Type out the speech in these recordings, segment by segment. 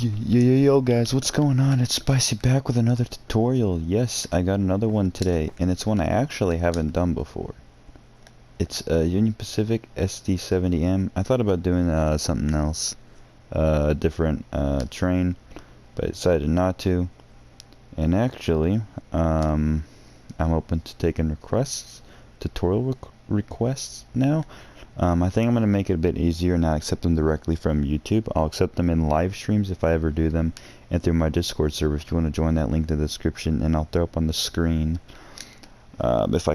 Yo guys, what's going on? It's Spicy back with another tutorial. Yes, I got another one today, and it's one I actually haven't done before. It's a Union Pacific SD70M. I thought about doing something else, a different train, but I decided not to. And actually, I'm open to taking requests, tutorial requests now. I think I'm going to make it a bit easier and not accept them directly from YouTube. I'll accept them in live streams if I ever do them, and through my Discord server if you want to join that link in the description, and I'll throw up on the screen, if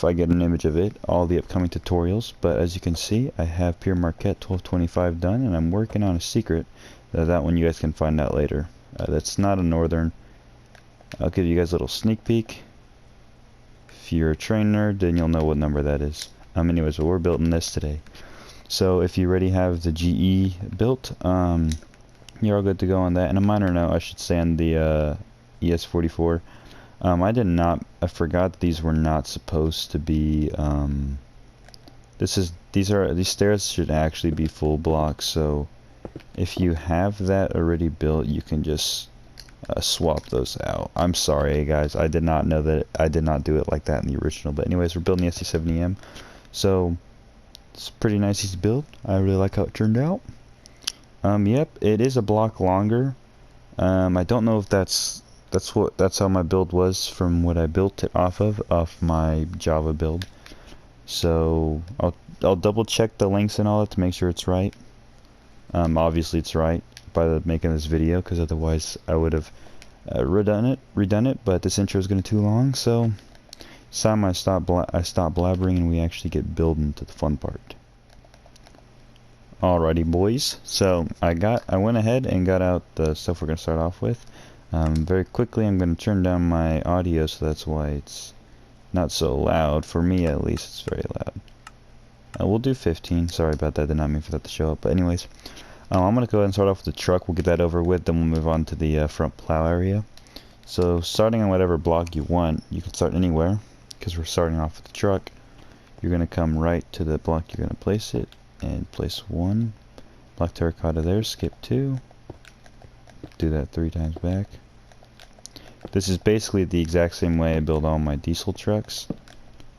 I get an image of it, all the upcoming tutorials. But as you can see, I have Pure Marquette 1225 done, and I'm working on a secret. That one you guys can find out later. That's not a northern. I'll give you guys a little sneak peek. If you're a train nerd, then you'll know what number that is. Anyways, well, we're building this today. So if you already have the GE built, you're all good to go on that. And a minor note, I should say, on the ES44, I forgot that these were not supposed to be, these stairs should actually be full blocks. So if you have that already built, you can just swap those out. I'm sorry guys, I did not know that. I did not do it like that in the original. But anyways, we're building the SD70M. So it's pretty nice, easy build. I really like how it turned out. Yep, it is a block longer. I don't know if that's how my build was from what I built it off my Java build. So I'll double check the links and all that to make sure it's right. Obviously it's right by making this video, because otherwise I would have redone it. But this intro is going to be too long, so it's time I stop blabbering and we actually get building to the fun part. Alrighty boys, so I went ahead and got out the stuff we're going to start off with. Very quickly I'm going to turn down my audio, so that's why it's not so loud. For me at least, it's very loud. We'll do 15, sorry about that, did not mean for that to show up. But anyways, I'm going to go ahead and start off with the truck. We'll get that over with, then we'll move on to the front plow area. So starting on whatever block you want, you can start anywhere, because we're starting off with the truck. You're going to come right to the block you're going to place it, and place 1. Block terracotta there, skip 2. Do that 3 times back. This is basically the exact same way I build all my diesel trucks.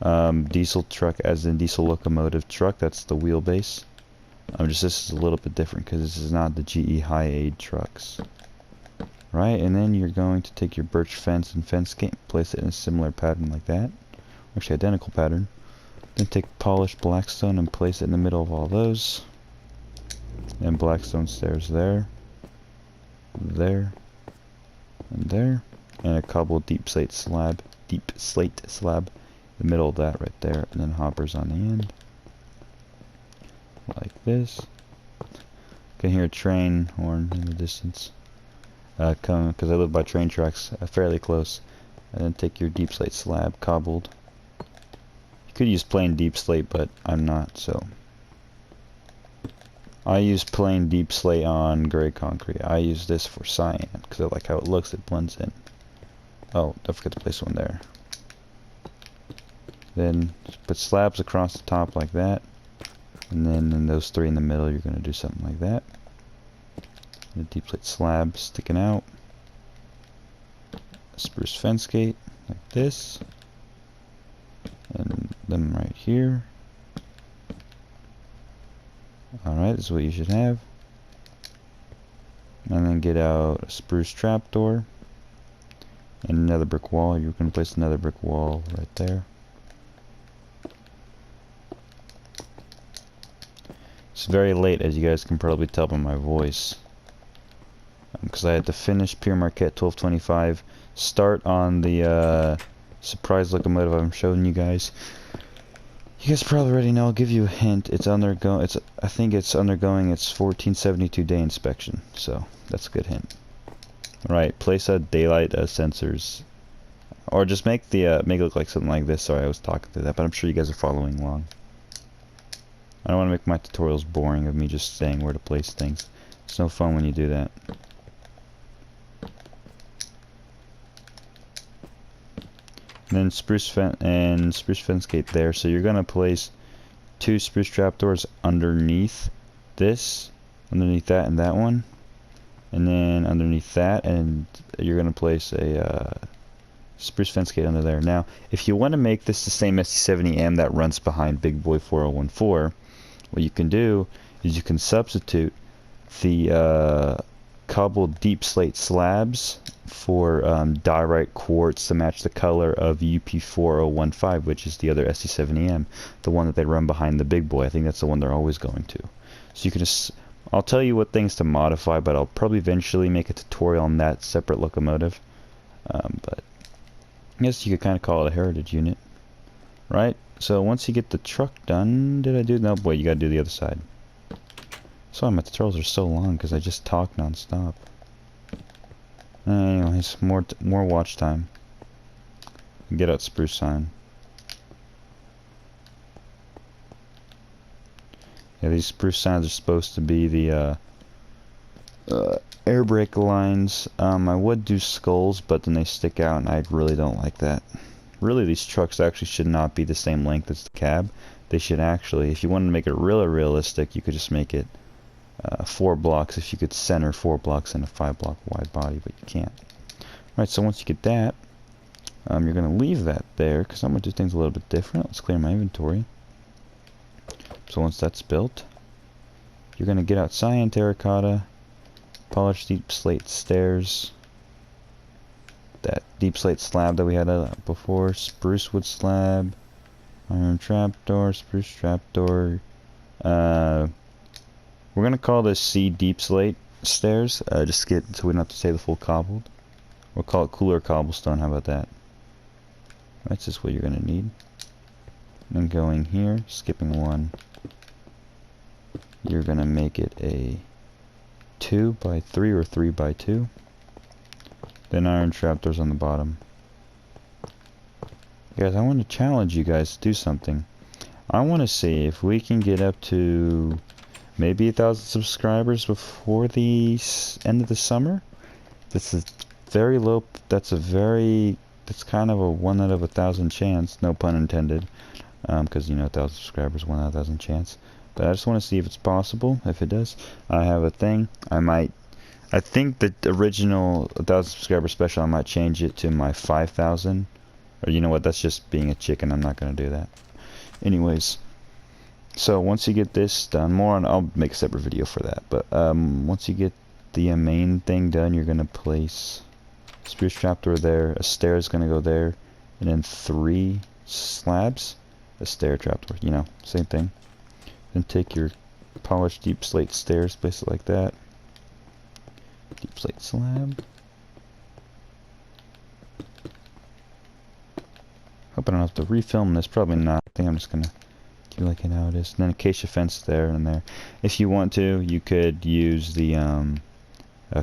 Diesel truck as in diesel locomotive truck, that's the wheelbase. This is a little bit different because this is not the GE high aid trucks. Right, and then you're going to take your birch fence and fence gate, place it in a similar pattern like that. Actually, identical pattern. Then take polished blackstone and place it in the middle of all those. And blackstone stairs there, there, and there. And a cobbled deep slate slab, in the middle of that right there. And then hoppers on the end. Like this. Can hear a train horn in the distance. Coming, because I live by train tracks, fairly close. And then take your deep slate slab, cobbled. You could use plain deep slate, but I'm not, so. I use plain deep slate on gray concrete. I use this for cyan, because I like how it looks, it blends in. Oh, don't forget to place one there. Then put slabs across the top like that. And then in those 3 in the middle, you're going to do something like that. The deep slate slab sticking out. A spruce fence gate like this. And them right here. Alright, this is what you should have. And then get out a spruce trapdoor. And another brick wall. You're going to place another brick wall right there. It's very late, as you guys can probably tell by my voice. Because I had to finish Pure Marquette 1225. Start on the surprise locomotive I'm showing you guys. You guys probably already know. I'll give you a hint. I think it's undergoing its 1472 day inspection. So that's a good hint. Right. Place a daylight sensors, or just make it look like something like this. Sorry, I was talking through that, but I'm sure you guys are following along. I don't want to make my tutorials boring of me just saying where to place things. It's no fun when you do that. And then spruce fence gate there. So you're gonna place 2 spruce trapdoors underneath this, underneath that and that one. and then underneath that, and you're going to place a spruce fence gate under there. Now, if you want to make this the same SD70M that runs behind Big Boy 4014, what you can do is you can substitute the cobbled deep slate slabs for diorite quartz to match the color of UP4015, which is the other SD70M, the one that they run behind the Big Boy. I think that's the one they're always going to. So you can just, I'll tell you what things to modify, but I'll probably eventually make a tutorial on that separate locomotive. But I guess you could kind of call it a heritage unit, right? So once you get the truck done, did I do? No, wait, you gotta do the other side. Sorry, my tutorials are so long because I just talk non-stop. Anyways, more watch time. Get out spruce sign. Yeah, these spruce signs are supposed to be the air brake lines. I would do skulls, but then they stick out, and I really don't like that. Really, these trucks actually should not be the same length as the cab. They should actually, if you wanted to make it really realistic, you could just make it 4 blocks, if you could center 4 blocks in a 5-block wide body, but you can't. Right, so once you get that, you're going to leave that there, because I'm going to do things a little bit different. Let's clear my inventory. So once that's built, you're going to get out cyan terracotta, polished deep slate stairs, that deep slate slab that we had before, spruce wood slab, iron trapdoor, spruce trapdoor. We're gonna call this C deep slate stairs, just to get so we don't have to say the full cobbled. We'll call it cooler cobblestone. How about that? That's just what you're gonna need. And going here, skipping one, you're gonna make it a 2 by 3 or 3 by 2. Then iron trapdoors on the bottom. Guys, I want to challenge you guys to do something. I want to see if we can get up to maybe 1,000 subscribers before the end of the summer. This is very low. That's kind of a 1 out of 1,000 chance. No pun intended. Because you know, 1,000 subscribers, 1 out of 1,000 chance. But I just want to see if it's possible. If it does, I have a thing. I think the original 1,000 subscriber special, I might change it to my 5,000. Or you know what, that's just being a chicken. I'm not going to do that. Anyways, so once you get this done, I'll make a separate video for that. But once you get the main thing done, you're going to place a spruce trapdoor there. A stair is going to go there. And then 3 slabs. A stair trapdoor, you know, same thing. Then take your polished deep slate stairs, place it like that. Deep slate slab. Hope I don't have to refilm this. Probably not. I think I'm just gonna do like it how it is. And then acacia fence there and there. If you want to, you could use the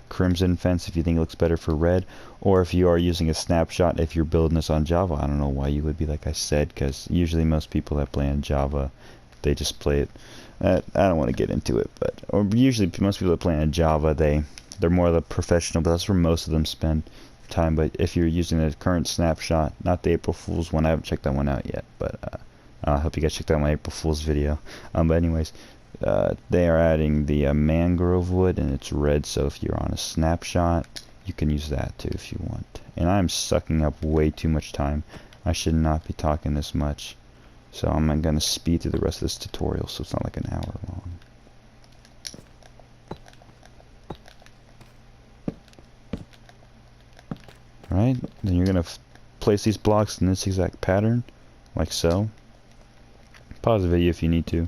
crimson fence if you think it looks better for red. Or if you are using a snapshot, if you're building this on Java, I don't know why you would be like I said, because usually most people that play on Java, they just play it. I don't want to get into it, but or usually most people that play on Java, they're more of the professional, but that's where most of them spend time. But if you're using the current snapshot, not the April Fool's one, I haven't checked that one out yet, but I hope you guys checked out my April Fool's video. But anyways, they are adding the mangrove wood, and it's red, so if you're on a snapshot, you can use that too if you want. And I'm sucking up way too much time. I should not be talking this much, so I'm going to speed through the rest of this tutorial so it's not like an hour long. Right, then you're going to place these blocks in this exact pattern, like so. Pause the video if you need to.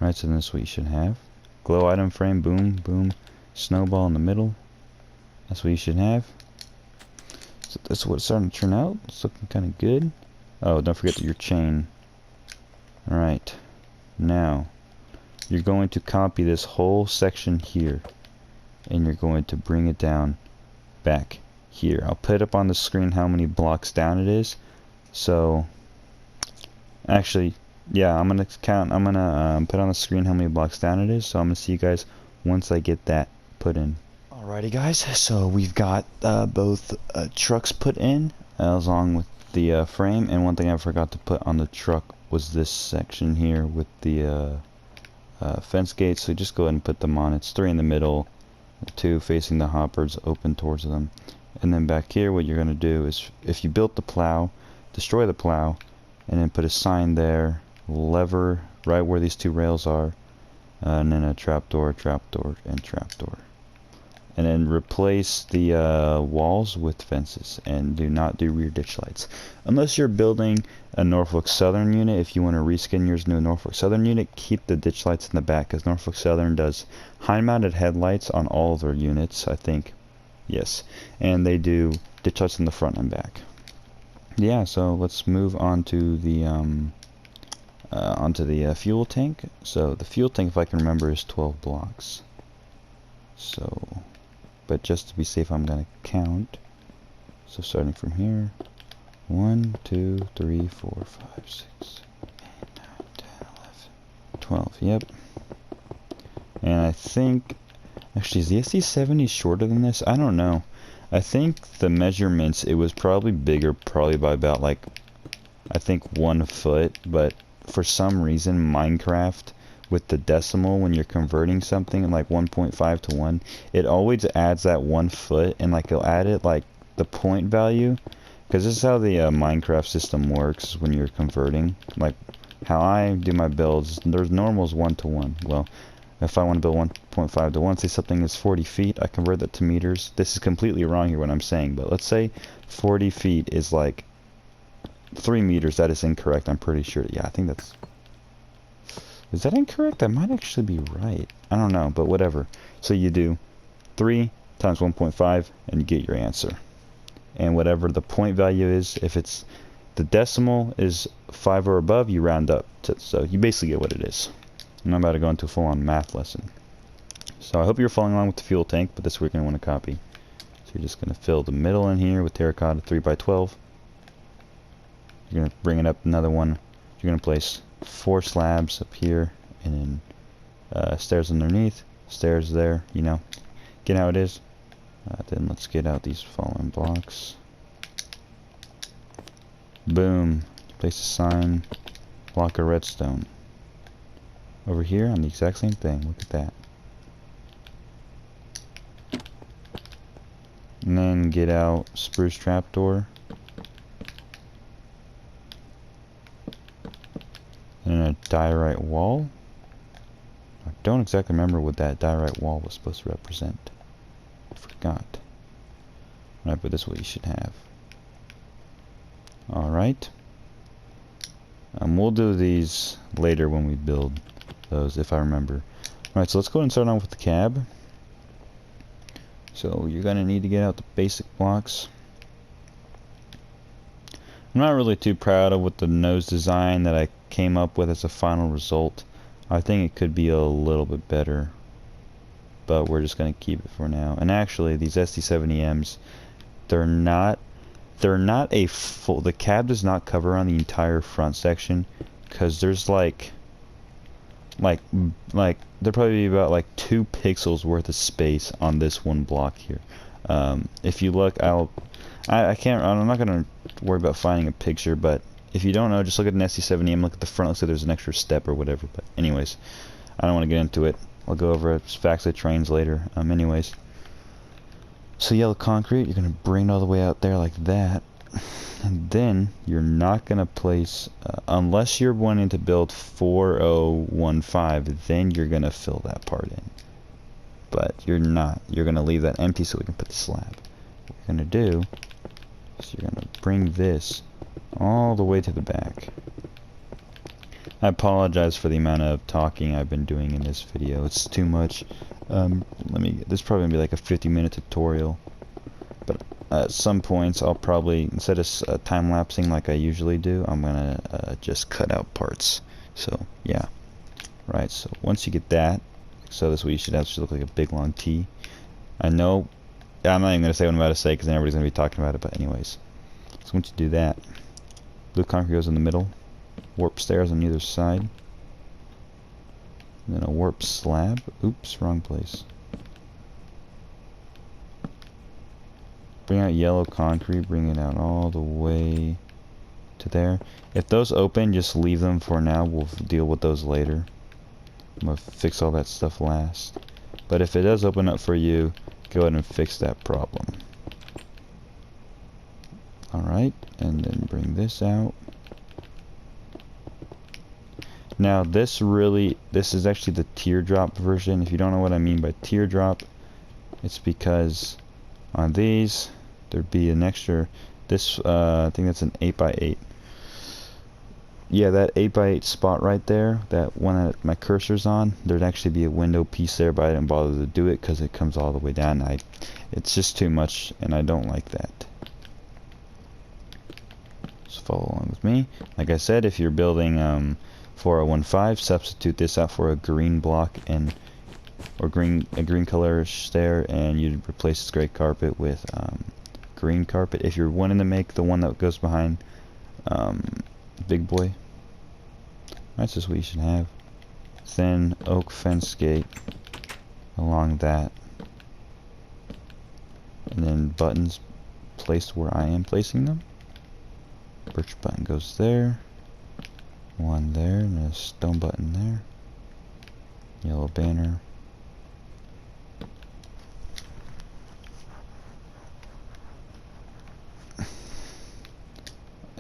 Right, so this is what you should have. Glow item frame, boom, boom. Snowball in the middle. That's what you should have. So that's what it's starting to turn out. It's looking kind of good. Oh, don't forget your chain. Alright, now you're going to copy this whole section here, and you're going to bring it down back here. I'll put up on the screen how many blocks down it is. So actually, yeah, I'm gonna count. I'm gonna put on the screen how many blocks down it is. So I'm gonna see you guys once I get that put in. Alrighty guys, so we've got both trucks put in along with the frame, and one thing I forgot to put on the truck was this section here with the fence gates, so just go ahead and put them on. It's 3 in the middle, 2 facing the hoppers, open towards them. And then back here, what you're going to do is, if you built the plow, destroy the plow, and then put a sign there, lever right where these 2 rails are, and then a trapdoor, trapdoor, and trapdoor. And then replace the walls with fences, and do not do rear ditch lights. Unless you're building a Norfolk Southern unit, if you want to reskin yours into a Norfolk Southern unit, keep the ditch lights in the back, because Norfolk Southern does high-mounted headlights on all of their units, I think. Yes, and they do ditch lights in the front and back. Yeah, so let's move on to the fuel tank. So the fuel tank, if I can remember, is 12 blocks. So, but just to be safe, I'm gonna count. So starting from here, 1, 2, 3, 4, 5, 6, 7, 8, 9, 10, 11, 12. Yep. And I think, actually, is the SD70 shorter than this? I don't know. I think the measurements, it was probably bigger, probably by about, like, I think 1 foot, but for some reason, Minecraft, with the decimal, when you're converting something like 1.5 to 1, it always adds that 1 foot, and like it'll add it like the point value, because this is how the Minecraft system works when you're converting. Like how I do my builds, there's normals 1 to 1. Well, if I want to build 1.5 to 1, say something is 40 feet, I convert that to meters. This is completely wrong here what I'm saying, but let's say 40 feet is like 3 meters. That is incorrect, I'm pretty sure. Yeah, I think that's... Is that incorrect? That might actually be right. I don't know, but whatever. So you do 3 times 1.5 and you get your answer. And whatever the point value is, if it's the decimal is 5 or above, you round up to, so you basically get what it is. I'm about to go into a full-on math lesson. So I hope you're following along with the fuel tank, but this we're going to want to copy. So you're just going to fill the middle in here with terracotta 3x12. You're going to bring it up another one. You're going to place 4 slabs up here, and then stairs underneath, stairs there, you know, get how it is. Then let's get out these following blocks. Boom. Place a sign, block of redstone. Over here on the exact same thing, look at that. And then get out spruce trapdoor. And a diorite wall. I don't exactly remember what that diorite wall was supposed to represent. I forgot. Alright, but this is what you should have. Alright. We'll do these later when we build those, if I remember. Alright, so let's go ahead and start on with the cab. So you're going to need to get out the basic blocks. I'm not really too proud of what the nose design that I came up with as a final result. I think it could be a little bit better, but we're just going to keep it for now. And actually, these SD70Ms, they're not a full, the cab does not cover on the entire front section, because there's like there probably be about like 2 pixels worth of space on this one block here. If you look, I'm not gonna worry about finding a picture, but if you don't know, just look at an SD70M, look at the front, looks like there's an extra step or whatever. But anyways, I don't want to get into it. I'll go over facts of trains later. Anyways, so yellow concrete, you're gonna bring it all the way out there like that, and then you're not gonna place unless you're wanting to build 4015, then you're gonna fill that part in. But you're not. You're gonna leave that empty so we can put the slab. What you're gonna do is you're gonna bring this all the way to the back. I apologize for the amount of talking I've been doing in this video. It's too much. This is probably gonna be like a 50-minute tutorial, but at some points I'll probably, instead of time-lapsing like I usually do, I'm gonna just cut out parts. So yeah, right. So once you get that, so this is what you should have. It should look like a big long T. I know I'm not even gonna say what I'm about to say because then everybody's gonna be talking about it. But anyways, so once you do that, blue concrete goes in the middle, warp stairs on either side, and then a warp slab. Oops, wrong place. Bring out yellow concrete, bring it out all the way to there. If those open, just leave them for now. We'll deal with those later. I'm gonna fix all that stuff last. But if it does open up for you, go ahead and fix that problem. Alright, and then bring this out. Now this is actually the teardrop version. If you don't know what I mean by teardrop, it's because on these there'd be an extra, I think that's an 8x8. Yeah, that 8x8 spot right there, that one that my cursor's on, there'd actually be a window piece there, but I didn't bother to do it because it comes all the way down. It's just too much, and I don't like that. Just follow along with me. Like I said, if you're building 4015, substitute this out for a green block or a green color there, and you'd replace this gray carpet with green carpet. If you're wanting to make the one that goes behind Big Boy, that's just what you should have. Thin oak fence gate along that, and then buttons placed where I am placing them. Birch button goes there, one there, and a stone button there. Yellow banner.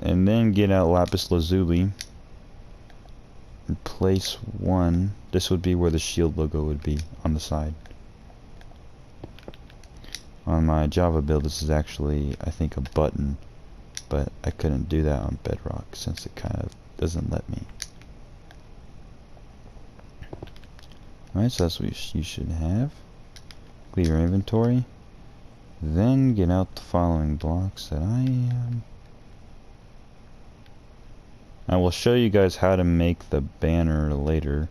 And then get out lapis lazuli and place one. This would be where the shield logo would be, on the side. On my Java build, this is actually, I think, a button, but I couldn't do that on Bedrock since it kind of doesn't let me. Alright, so that's what you should have. Clear your inventory. Then get out the following blocks that I will show you guys how to make the banner later.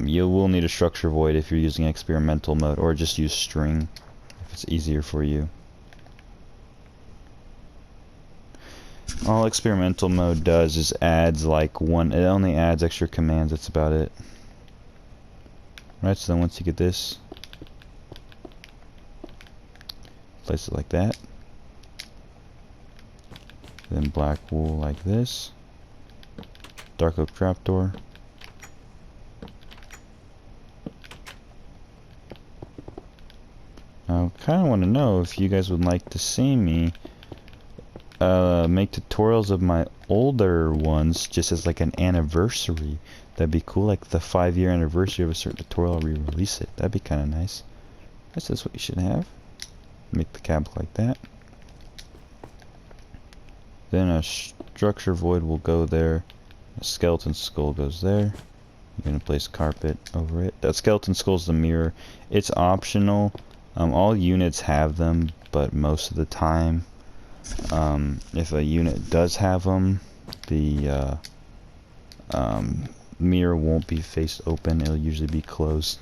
You will need a structure void if you're using experimental mode, or just use string if it's easier for you. All experimental mode does is adds like it only adds extra commands, that's about it. Right, so then once you get this, place it like that. Then black wool like this. Dark oak trapdoor. I kind of want to know if you guys would like to see me make tutorials of my older ones just as like an anniversary. That'd be cool, like the 5-year anniversary of a certain tutorial, I'll re-release it. That'd be kind of nice. That's just what you should have. Make the cab like that. Then a structure void will go there. A skeleton skull goes there. You're going to place carpet over it. That skeleton skull is the mirror. It's optional. All units have them, but most of the time, if a unit does have them, the mirror won't be faced open. It'll usually be closed.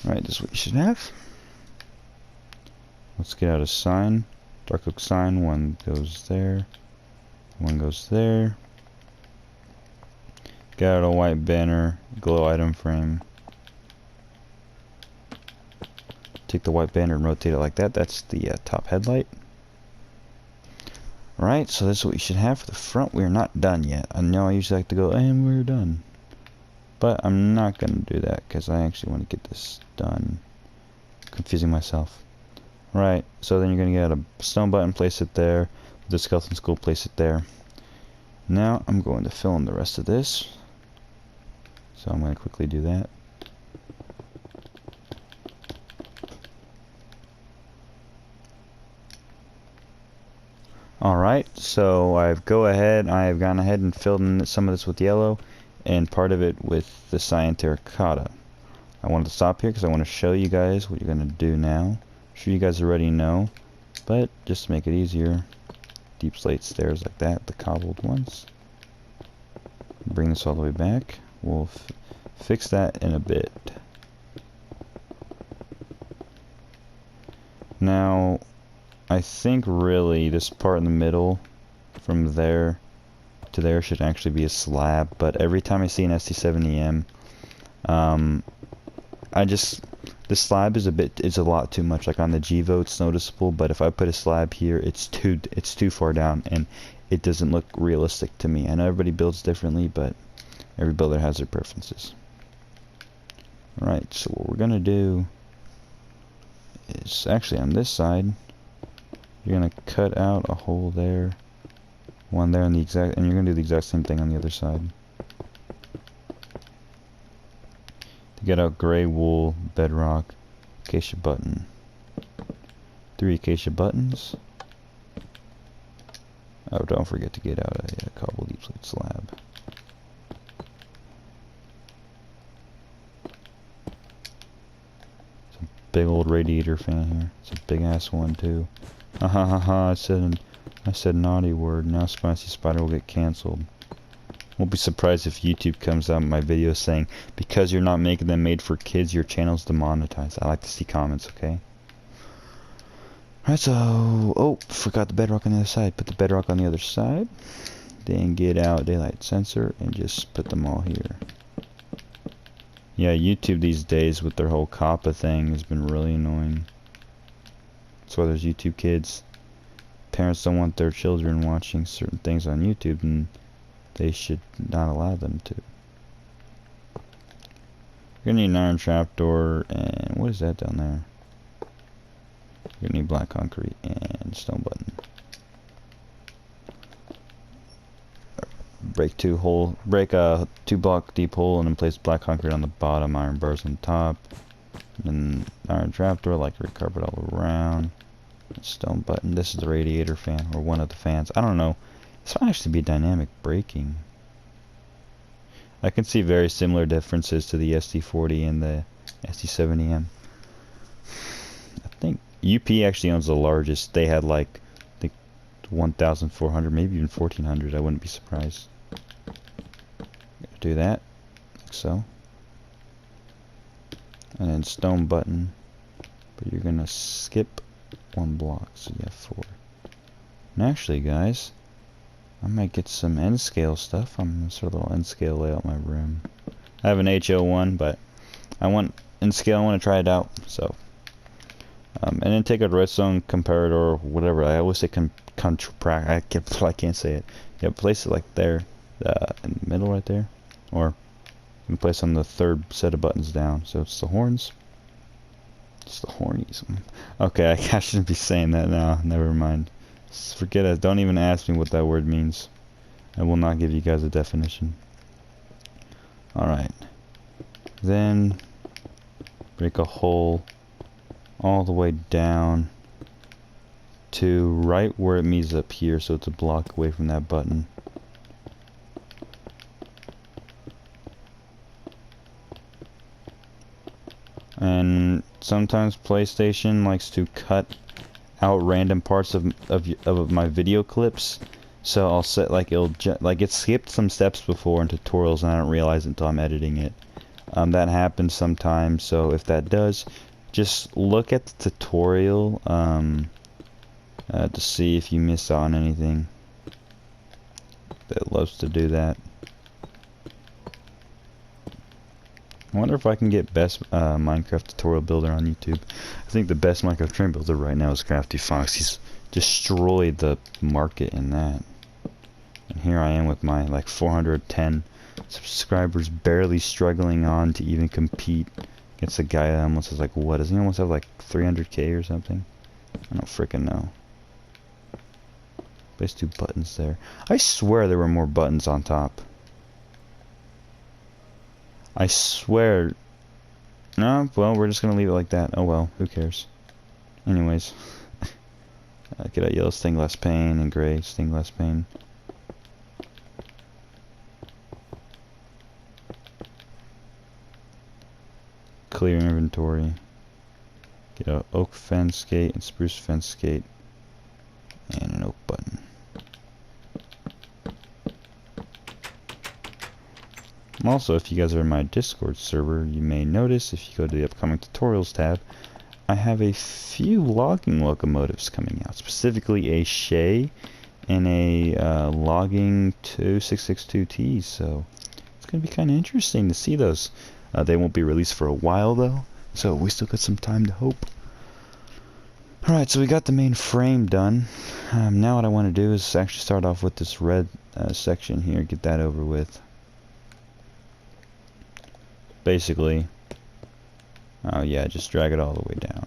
Alright, this is what you should have. Let's get out a sign. Dark oak sign, one goes there. One goes there. Get out a white banner, glow item frame. Take the white banner and rotate it like that. That's the top headlight. Alright, so this is what you should have for the front. We're not done yet. I know I usually like to go, and we're done. But I'm not going to do that because I actually want to get this done. Confusing myself. Right, so then you're going to get a stone button, place it there. The skeleton skull, place it there. Now I'm going to fill in the rest of this. So I'm going to quickly do that. Alright, so I've gone ahead and filled in some of this with yellow and part of it with the cyan terracotta. I wanted to stop here because I want to show you guys what you're going to do now. I'm sure you guys already know, but just to make it easier, deep slate stairs like that, the cobbled ones. Bring this all the way back. We'll fix that in a bit. Now, I think really this part in the middle, from there to there, should actually be a slab, but every time I see an SD70M, The slab is a lot too much. Like on the GVO it's noticeable, but if I put a slab here, it's too far down and it doesn't look realistic to me. I know everybody builds differently, but every builder has their preferences. Alright, so what we're gonna do is actually on this side, you're gonna cut out a hole there, one there, and you're gonna do the exact same thing on the other side. To get out gray wool, bedrock, acacia button. 3 acacia buttons. Oh, don't forget to get out a cobble deep slate slab. It's a big old radiator fan here. It's a big ass one too. Ha ha ha ha! I said naughty word. Now Spicy Spider will get cancelled. Won't be surprised if YouTube comes out with my video saying, because you're not making them made for kids, your channel's demonetized. I like to see comments, okay? Alright, so... oh, forgot the bedrock on the other side. Put the bedrock on the other side. Then get out daylight sensor and just put them all here. Yeah, YouTube these days with their whole COPPA thing has been really annoying. That's why there's YouTube Kids. Parents don't want their children watching certain things on YouTube, and they should not allow them to. You're gonna need an iron trapdoor, and what is that down there? You're gonna need black concrete and stone button. Break a 2 block deep hole and then place black concrete on the bottom, iron bars on top, and then iron trapdoor, like carpet all around. Stone button. This is the radiator fan, or one of the fans. I don't know. This might actually be dynamic braking. I can see very similar differences to the SD40 and the SD70M. I think UP actually owns the largest. They had like, I think 1,400, maybe even 1,400. I wouldn't be surprised. Do that, like so. And then stone button. But you're gonna skip 1 block, so you have 4. And actually, guys, I might get some N scale stuff. I'm gonna sort of a little N scale layout my room. I have an HO1, but I want N scale. I want to try it out. So, and then take a redstone comparator or whatever. I always say I can't say it. Yeah, place it like there, in the middle right there, or you can place on the 3rd set of buttons down. So it's the horns. It's the hornies. Okay, I shouldn't be saying that now. Never mind. Forget it. Don't even ask me what that word means. I will not give you guys a definition. Alright. Then break a hole all the way down to right where it meets up here, so it's a block away from that button. And sometimes PlayStation likes to cut out random parts of my video clips, so I'll set like it skipped some steps before in tutorials and I don't realize it until I'm editing it. That happens sometimes, so if that does, just look at the tutorial to see if you miss out on anything. That loves to do that. I wonder if I can get best Minecraft tutorial builder on YouTube. I think the best Minecraft train builder right now is Crafty Fox. He's destroyed the market in that. And here I am with my like 410 subscribers, barely struggling on to even compete against a guy that almost has like, what, does he almost have like 300k or something? I don't freaking know. There's 2 buttons there. I swear there were more buttons on top. I swear. No, well, we're just gonna leave it like that. Oh well, who cares? Anyways. Get out yellow stained glass pane and gray stained glass pane. Clear inventory. Get an oak fence gate and spruce fence gate. And an oak button. Also, if you guys are in my Discord server, you may notice if you go to the upcoming tutorials tab, I have a few logging locomotives coming out, specifically a Shay and a logging 2662T, so it's going to be kind of interesting to see those. They won't be released for a while though, So we still got some time to hope. Alright, so we got the main frame done. Now what I want to do is actually start off with this red section here, get that over with. Basically, oh yeah, just drag it all the way down.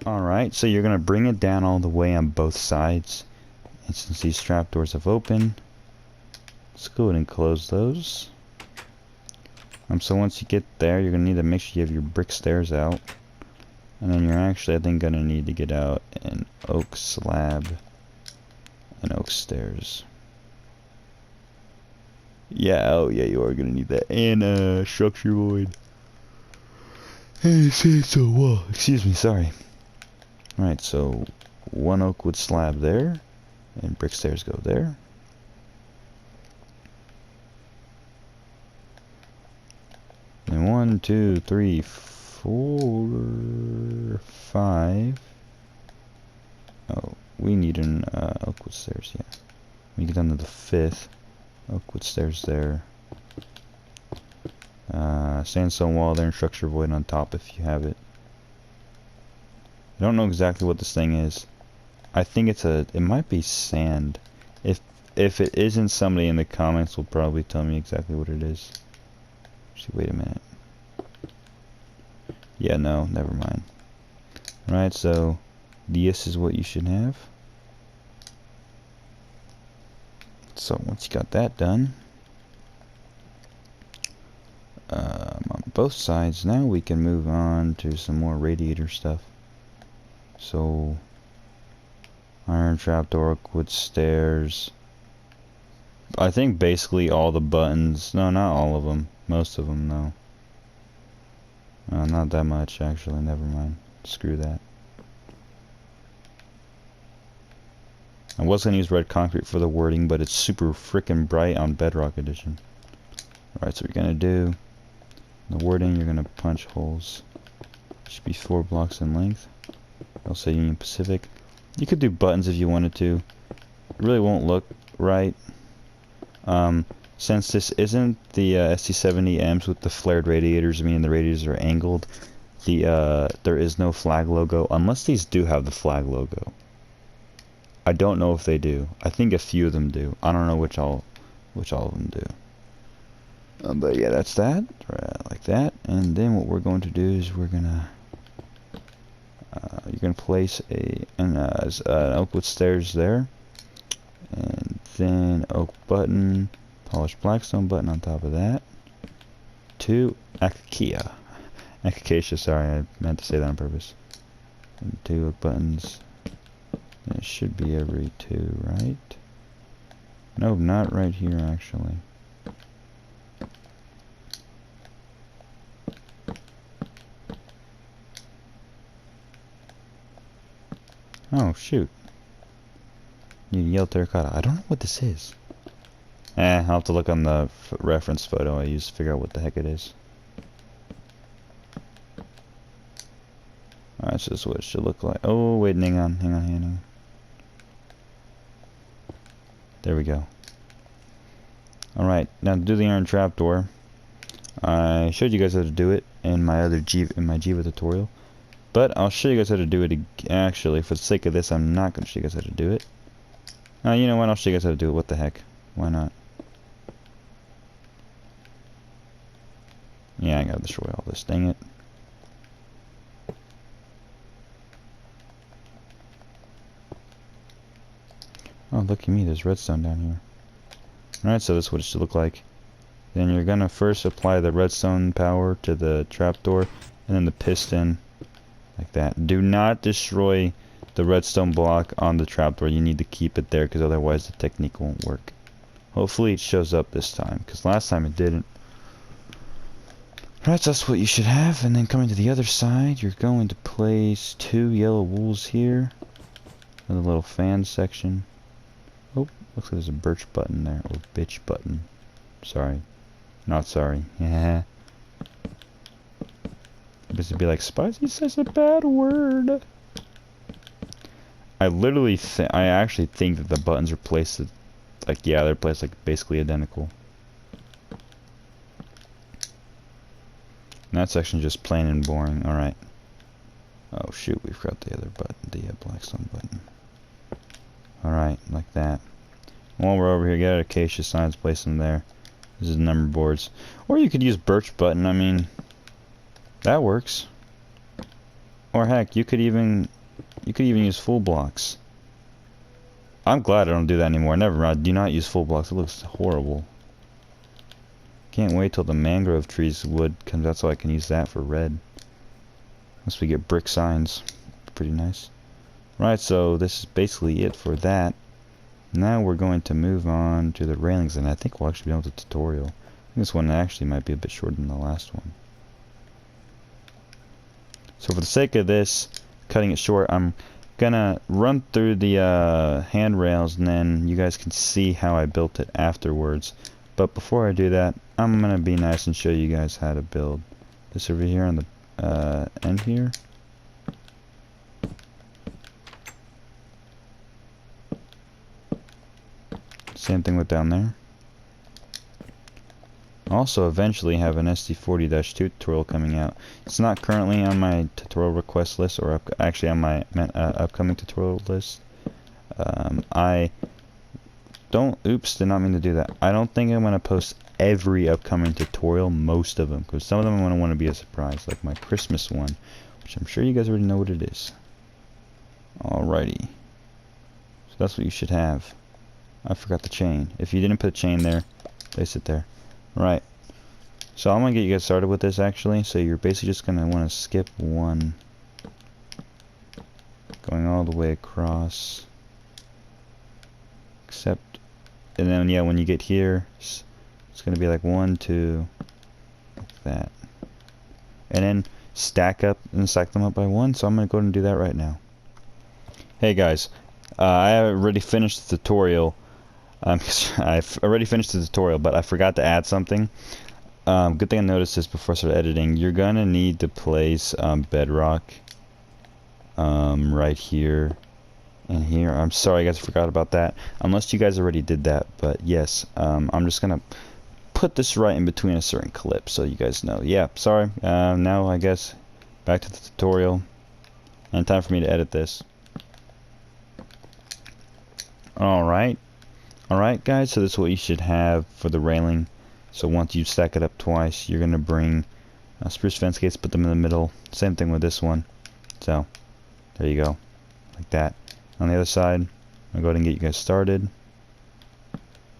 Alright, so you're going to bring it down all the way on both sides. And since these trapdoors have opened, let's go ahead and close those. So once you get there, you're going to need to make sure you have your brick stairs out. And then you're actually, I think, going to need to get out an oak slab and oak stairs. Yeah, oh yeah, you are going to need that. And structure void. And so wall. Excuse me, sorry. Alright, so one oak wood slab there. And brick stairs go there. And 1, 2, 3, 4, 5. Oh, we need an oakwood stairs, yeah. When you get down to the 5th, oakwood stairs there. Sandstone wall there and structure void on top if you have it. I don't know exactly what this thing is. I think it might be sand. If it isn't, somebody in the comments will probably tell me exactly what it is. Actually, wait a minute. Yeah, no, never mind. Alright, so this is what you should have. So once you got that done, on both sides, now we can move on to some more radiator stuff. So iron trapdoor, wood stairs. I think basically all the buttons. No, not all of them. Most of them, though. Not that much, actually. Never mind. Screw that. I was going to use red concrete for the wording, but it's super freaking bright on Bedrock Edition. Alright, so what you're going to do, the wording, you're going to punch holes. Should be 4 blocks in length. I'll say Union Pacific. You could do buttons if you wanted to. It really won't look right. Since this isn't the SD70Ms with the flared radiators, meaning the radiators are angled, there is no flag logo, unless these do have the flag logo. I don't know if they do. I think a few of them do. I don't know which all of them do. But yeah, that's that. Right, like that. And then what we're going to do is you're gonna place an oak with stairs there, and then oak button, polished blackstone button on top of that. 2 acacia, sorry, I meant to say that on purpose. And 2 oak buttons. And it should be every 2, right? Nope, not right here actually. Oh shoot. Need yellow terracotta. I don't know what this is. I'll have to look on the reference photo I used to figure out what the heck it is. Alright, so this is what it should look like. Oh wait, hang on. There we go. Alright, now to do the iron trapdoor, I showed you guys how to do it in my other Jiva tutorial. But I'll show you guys how to do it actually. For the sake of this, I'm not going to show you guys how to do it. You know what? I'll show you guys how to do it. What the heck? Why not? Yeah, I gotta destroy all this. Dang it. Oh, look at me. There's redstone down here. Alright, so this is what it should look like. Then you're gonna first apply the redstone power to the trapdoor, and then the piston. Like that. Do not destroy the redstone block on the trapdoor. You need to keep it there because otherwise the technique won't work. Hopefully it shows up this time because last time it didn't. Right, so that's what you should have. And then coming to the other side, you're going to place 2 yellow wools here. And a little fan section. Oh, looks like there's a birch button there. Or bitch button. Sorry. Not sorry. Yeah. Because it'd be like, Spicy says a bad word. I actually think that the buttons are placed, like, yeah, they're placed, like, basically identical. that section just plain and boring. Alright. Oh shoot, we forgot the other button, the Blackstone button. Alright, like that. While we're over here, get out acacia signs, place them there. This is number boards. Or you could use birch button, I mean, that works. Or heck, you could even use full blocks. I'm glad I don't do that anymore. Never mind, do not use full blocks, it looks horrible. Can't wait till the mangrove trees wood comes out so I can use that for red. Once we get brick signs. Pretty nice. Right, so this is basically it for that. Now we're going to move on to the railings, and I think we'll actually be able to tutorial. I think this one actually might be a bit shorter than the last one. So for the sake of this, cutting it short, I'm gonna run through the handrails, and then you guys can see how I built it afterwards. But before I do that, I'm gonna be nice and show you guys how to build this over here on the end here. Same thing with down there. Also, eventually have an SD40-2 tutorial coming out. It's not currently on my tutorial request list, or actually on my upcoming tutorial list. Oops, did not mean to do that. I don't think I'm going to post every upcoming tutorial, most of them, because some of them I'm going to want to be a surprise, like my Christmas one, which I'm sure you guys already know what it is. Alrighty. So that's what you should have. I forgot the chain. If you didn't put a chain there, place it there. Right. So I'm going to get you guys started with this actually. So you're basically just going to want to skip one. Going all the way across. Except, and then yeah, when you get here, it's going to be like 1, 2, like that. And then stack them up by 1. So I'm going to go ahead and do that right now. Hey guys, I already finished the tutorial. I've already finished the tutorial, but I forgot to add something. Good thing I noticed this before I started editing. You're gonna need to place bedrock right here and here. I'm sorry, guys, I forgot about that. Unless you guys already did that, but yes, I'm just gonna put this right in between a certain clip so you guys know. Yeah, sorry. Now I guess back to the tutorial, and time for me to edit this. Alright guys, so this is what you should have for the railing. So once you stack it up twice, you're going to bring spruce fence gates, put them in the middle. Same thing with this one. So, there you go. Like that. On the other side, I'll go ahead and get you guys started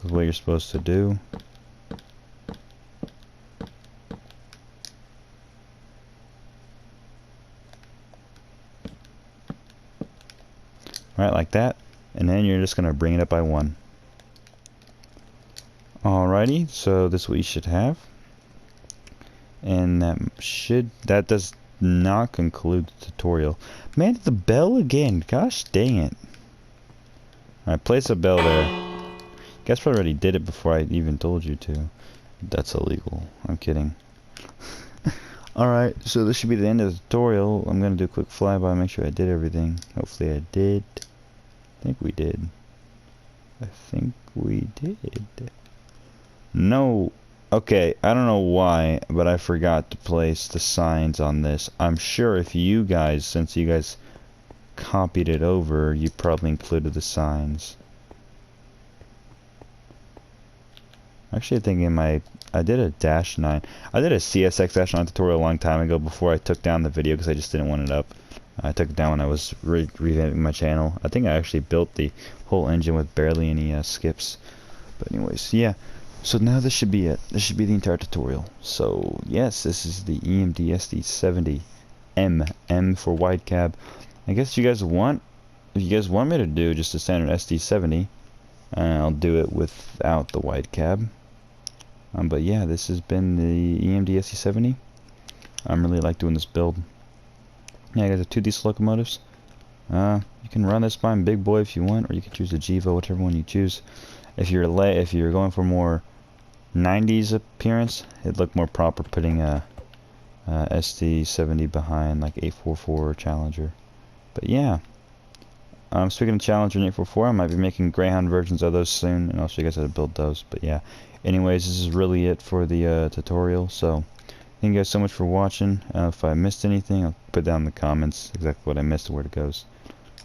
with what you're supposed to do. Alright, like that. And then you're just going to bring it up by 1. Alrighty, so this is what you should have. And that does not conclude the tutorial. Man, the bell again. Gosh dang it. Alright, place a bell there. You guys probably already did it before I even told you to. That's illegal. I'm kidding. Alright, so this should be the end of the tutorial. I'm going to do a quick flyby, make sure I did everything. Hopefully I did. I think we did. I think we did. No. Okay, I don't know why, but I forgot to place the signs on this. I'm sure if you guys, since you guys copied it over, you probably included the signs. Actually, I think I did a -9. I did a CSX -9 tutorial a long time ago before I took down the video because I just didn't want it up. I took it down when I was revamping my channel. I think I actually built the whole engine with barely any skips. But anyways, yeah. So now this should be it. This should be the entire tutorial. So yes, this is the EMD SD70M, M for wide cab. I guess if you guys want me to do just a standard SD70, I'll do it without the wide cab. But yeah, this has been the EMD SD70. I really like doing this build. Yeah, I got the 2 diesel locomotives. You can run this by Big Boy if you want, or you can choose the Jiva, whichever one you choose. If you're going for more 90s appearance, it'd look more proper putting a SD70 behind like 844 Challenger. But yeah, speaking of Challenger and 844, I might be making Greyhound versions of those soon, and I'll show you guys how to build those. But yeah, anyways, this is really it for the tutorial. So Thank you guys so much for watching. If I missed anything, I'll put down in the comments exactly what I missed and where it goes.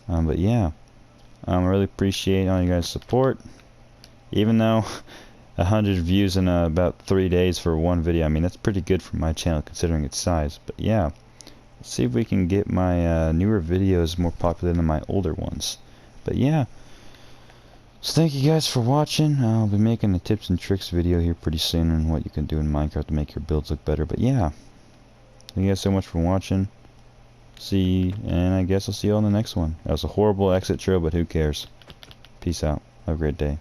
But yeah, I really appreciate all you guys' support. Even though 100 views in about 3 days for one video, I mean that's pretty good for my channel considering its size. But yeah, let's see if we can get my newer videos more popular than my older ones. But yeah, so thank you guys for watching. I'll be making a tips and tricks video here pretty soon on what you can do in Minecraft to make your builds look better. But yeah, thank you guys so much for watching. And I guess I'll see you on the next one. That was a horrible exit trail, but who cares? Peace out. Have a great day.